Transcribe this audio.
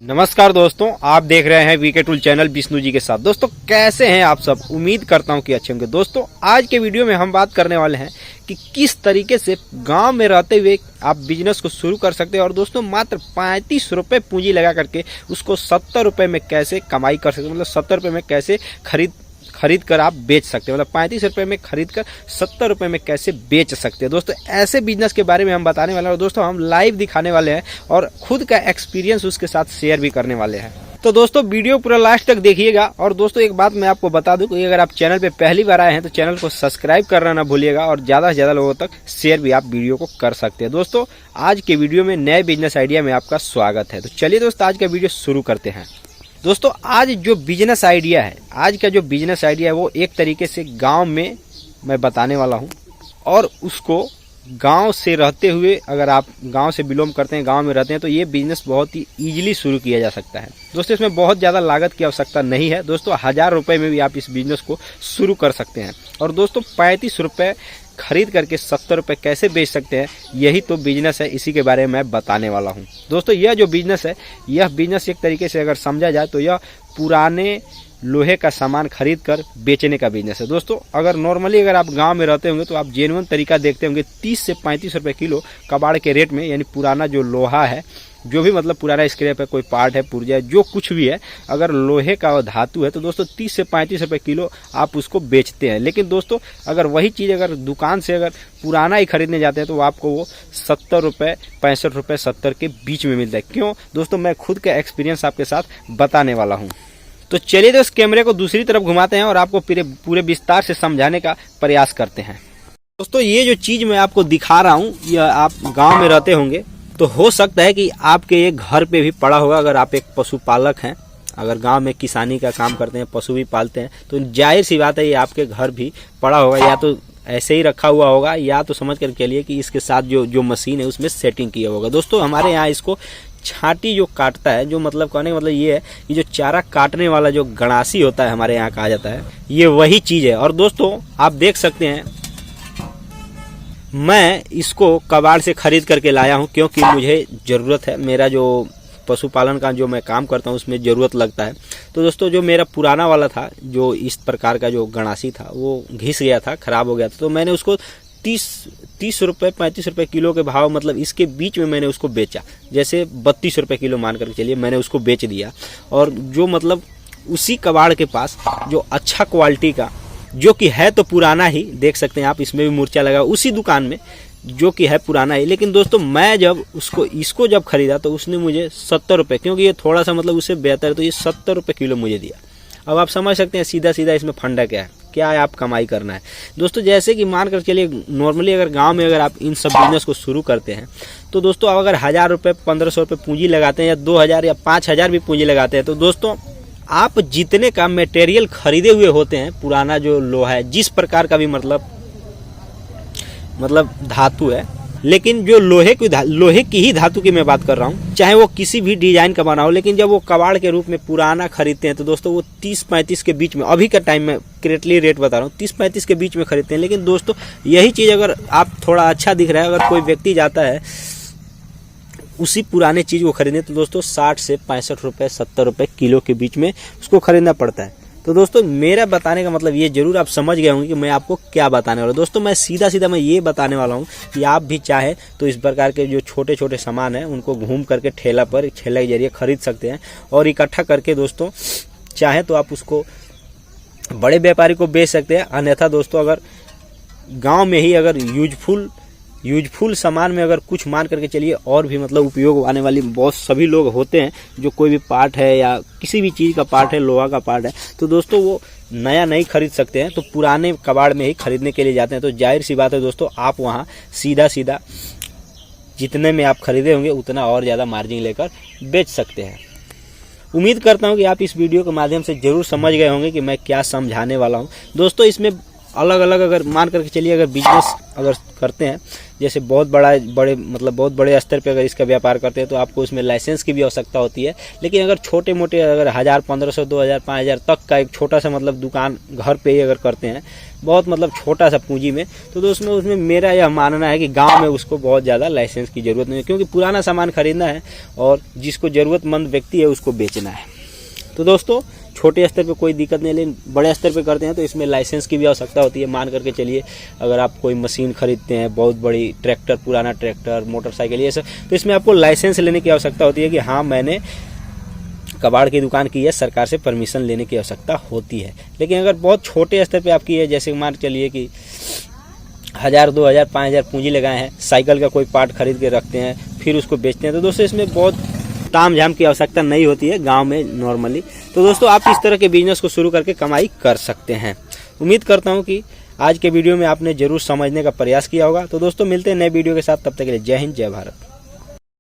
नमस्कार दोस्तों, आप देख रहे हैं VK tool channel Vishnu ji के साथ। दोस्तों कैसे हैं आप सब? उम्मीद करता हूं कि अच्छे होंगे। दोस्तों आज के वीडियो में हम बात करने वाले हैं कि किस तरीके से गांव में रहते हुए आप बिजनेस को शुरू कर सकते हैं और दोस्तों मात्र 35 रुपये पूंजी लगा करके उसको 70 रुपये में कैसे कमाई कर सकते हैं। मतलब 70 रुपये में कैसे खरीद कर आप बेच सकते हैं। मतलब 35 रुपये में खरीद कर 70 रुपये में कैसे बेच सकते हैं। दोस्तों ऐसे बिजनेस के बारे में हम बताने वाले हैं और दोस्तों हम लाइव दिखाने वाले हैं और खुद का एक्सपीरियंस उसके साथ शेयर भी करने वाले हैं। तो दोस्तों वीडियो पूरा लास्ट तक देखिएगा। और दोस्तों एक बात मैं आपको बता दूं कि अगर आप चैनल पे पहली बार आए हैं तो चैनल को सब्सक्राइब करना ना भूलिएगा और ज़्यादा से ज़्यादा लोगों तक शेयर भी आप वीडियो को कर सकते हैं। दोस्तों आज के वीडियो में नए बिजनेस आइडिया में आपका स्वागत है। तो चलिए दोस्तों आज का वीडियो शुरू करते हैं। दोस्तों आज जो बिजनेस आइडिया है, आज का जो बिजनेस आइडिया है वो एक तरीके से गांव में मैं बताने वाला हूं और उसको गांव से रहते हुए, अगर आप गांव से बिलोंग करते हैं, गांव में रहते हैं, तो ये बिजनेस बहुत ही इजीली शुरू किया जा सकता है। दोस्तों इसमें बहुत ज़्यादा लागत की आवश्यकता नहीं है। दोस्तों 1000 रुपये में भी आप इस बिजनेस को शुरू कर सकते हैं। और दोस्तों 35 रुपये खरीद करके 70 रुपये कैसे बेच सकते हैं, यही तो बिजनेस है। इसी के बारे में मैं बताने वाला हूं। दोस्तों यह जो बिजनेस है, यह बिजनेस एक तरीके से अगर समझा जाए तो यह पुराने लोहे का सामान खरीद कर बेचने का बिजनेस है। दोस्तों अगर नॉर्मली अगर आप गांव में रहते होंगे तो आप जेन्युइन तरीका देखते होंगे 30 से 35 रुपये किलो कबाड़ के रेट में, यानी पुराना जो लोहा है, जो भी मतलब पुराना स्क्रैप है, कोई पार्ट है, पुर्जा है, जो कुछ भी है, अगर लोहे का धातु है तो दोस्तों 30 से 35 रुपये किलो आप उसको बेचते हैं। लेकिन दोस्तों अगर वही चीज़ अगर दुकान से अगर पुराना ही खरीदने जाते हैं तो आपको वो 70 रुपये, 65 रुपये, 70 के बीच में मिलता है। क्यों दोस्तों, मैं खुद का एक्सपीरियंस आपके साथ बताने वाला हूँ। तो चलिए दोस्त कैमरे को दूसरी तरफ घुमाते हैं और आपको पूरे विस्तार से समझाने का प्रयास करते हैं। दोस्तों ये जो चीज़ मैं आपको दिखा रहा हूँ, यह आप गांव में रहते होंगे तो हो सकता है कि आपके एक घर पे भी पड़ा होगा। अगर आप एक पशुपालक हैं, अगर गांव में किसानी का काम करते हैं, पशु भी पालते हैं, तो जाहिर सी बात है ये आपके घर भी पड़ा होगा, या तो ऐसे ही रखा हुआ होगा या तो समझ कर चलिए कि इसके साथ जो मशीन है उसमें सेटिंग किया होगा। दोस्तों हमारे यहाँ इसको छाटी जो काटता है, जो मतलब कहने का मतलब ये है कि जो चारा काटने वाला जो गणासी होता है, हमारे यहाँ कहा जाता है, ये वही चीज़ है। और दोस्तों आप देख सकते हैं मैं इसको कबाड़ से खरीद करके लाया हूँ क्योंकि मुझे ज़रूरत है। मेरा जो पशुपालन का जो मैं काम करता हूँ उसमें ज़रूरत लगता है। तो दोस्तों जो मेरा पुराना वाला था, जो इस प्रकार का जो गणासी था, वो घिस गया था, ख़राब हो गया था। तो मैंने उसको 30 रुपये, 35 रुपये किलो के भाव, मतलब इसके बीच में मैंने उसको बेचा। जैसे 32 रुपये किलो मान करके चलिए मैंने उसको बेच दिया। और जो मतलब उसी कबाड़ के पास जो अच्छा क्वालिटी का, जो कि है तो पुराना ही, देख सकते हैं आप, इसमें भी मूर्छा लगा उसी दुकान में, जो कि है पुराना ही। लेकिन दोस्तों मैं जब इसको जब खरीदा तो उसने मुझे 70 रुपये, क्योंकि ये थोड़ा सा मतलब उससे बेहतर है, तो ये 70 रुपये किलो मुझे दिया। अब आप समझ सकते हैं सीधा सीधा इसमें फंडा क्या है, आप कमाई करना है। दोस्तों जैसे कि मान कर चलिए नॉर्मली अगर गांव में अगर आप इन सब बिजनेस को शुरू करते हैं तो दोस्तों अगर 1000 रुपये, 1500 रुपये पूंजी लगाते हैं, या 2000 या 5000 भी पूंजी लगाते हैं, तो दोस्तों आप जितने का मटेरियल खरीदे हुए होते हैं, पुराना जो लोहा है, जिस प्रकार का भी मतलब धातु है, लेकिन जो लोहे की ही धातु की मैं बात कर रहा हूँ, चाहे वो किसी भी डिजाइन का बना हो, लेकिन जब वो कबाड़ के रूप में पुराना खरीदते हैं तो दोस्तों वो 30-35 के बीच में, अभी का टाइम में करेक्टली रेट बता रहा हूँ, 30-35 के बीच में खरीदते हैं। लेकिन दोस्तों यही चीज़ अगर आप थोड़ा अच्छा दिख रहा है, अगर कोई व्यक्ति जाता है उसी पुराने चीज़ को खरीदने, तो दोस्तों 60 से 65 रुपये, 70 रुपये किलो के बीच में उसको खरीदना पड़ता है। तो दोस्तों मेरा बताने का मतलब ये जरूर आप समझ गए होंगे कि मैं आपको क्या बताने वाला हूँ। दोस्तों मैं सीधा मैं ये बताने वाला हूँ कि आप भी चाहे तो इस प्रकार के जो छोटे छोटे सामान हैं उनको घूम करके ठेला के जरिए खरीद सकते हैं और इकट्ठा करके दोस्तों चाहे तो आप उसको बड़े व्यापारी को बेच सकते हैं। अन्यथा दोस्तों अगर गाँव में ही अगर यूजफुल सामान में अगर कुछ मान करके चलिए और भी मतलब उपयोग आने वाली बहुत सभी लोग होते हैं, जो कोई भी पार्ट है या किसी भी चीज़ का पार्ट है, लोहा का पार्ट है, तो दोस्तों वो नया नहीं खरीद सकते हैं, तो पुराने कबाड़ में ही खरीदने के लिए जाते हैं। तो जाहिर सी बात है दोस्तों आप वहाँ सीधा जितने में आप खरीदे होंगे उतना और ज़्यादा मार्जिन लेकर बेच सकते हैं। उम्मीद करता हूँ कि आप इस वीडियो के माध्यम से ज़रूर समझ गए होंगे कि मैं क्या समझाने वाला हूँ। दोस्तों इसमें अलग अलग अगर मान करके चलिए अगर बिजनेस अगर करते हैं, जैसे बहुत बहुत बड़े स्तर पे अगर इसका व्यापार करते हैं तो आपको उसमें लाइसेंस की भी आवश्यकता होती है। लेकिन अगर छोटे मोटे अगर 1000, 1500, 2000, 5000 तक का एक छोटा सा दुकान घर पे ही अगर करते हैं, बहुत छोटा सा पूंजी में, तो दोस्तों उसमें मेरा यह मानना है कि गाँव में उसको बहुत ज़्यादा लाइसेंस की ज़रूरत नहीं है, क्योंकि पुराना सामान खरीदना है और जिसको ज़रूरतमंद व्यक्ति है उसको बेचना है। तो दोस्तों छोटे स्तर पे कोई दिक्कत नहीं, लेकिन बड़े स्तर पे करते हैं तो इसमें लाइसेंस की भी आवश्यकता होती है। मान करके चलिए अगर आप कोई मशीन खरीदते हैं, बहुत बड़ी ट्रैक्टर, पुराना ट्रैक्टर, मोटरसाइकिल, ये सब, तो इसमें आपको लाइसेंस लेने की आवश्यकता होती है कि हाँ मैंने कबाड़ की दुकान की है, सरकार से परमिशन लेने की आवश्यकता होती है। लेकिन अगर बहुत छोटे स्तर पर आपकी है, जैसे मान चलिए कि 1000, 2000, 5000 पूंजी लगाए हैं, साइकिल का कोई पार्ट खरीद के रखते हैं फिर उसको बेचते हैं, तो दोस्तों इसमें बहुत ताम झाम की आवश्यकता नहीं होती है गांव में नॉर्मली। तो दोस्तों आप इस तरह के बिजनेस को शुरू करके कमाई कर सकते हैं। उम्मीद करता हूं कि आज के वीडियो में आपने जरूर समझने का प्रयास किया होगा। तो दोस्तों मिलते हैं नए वीडियो के साथ, तब तक के लिए जय हिंद, जय भारत।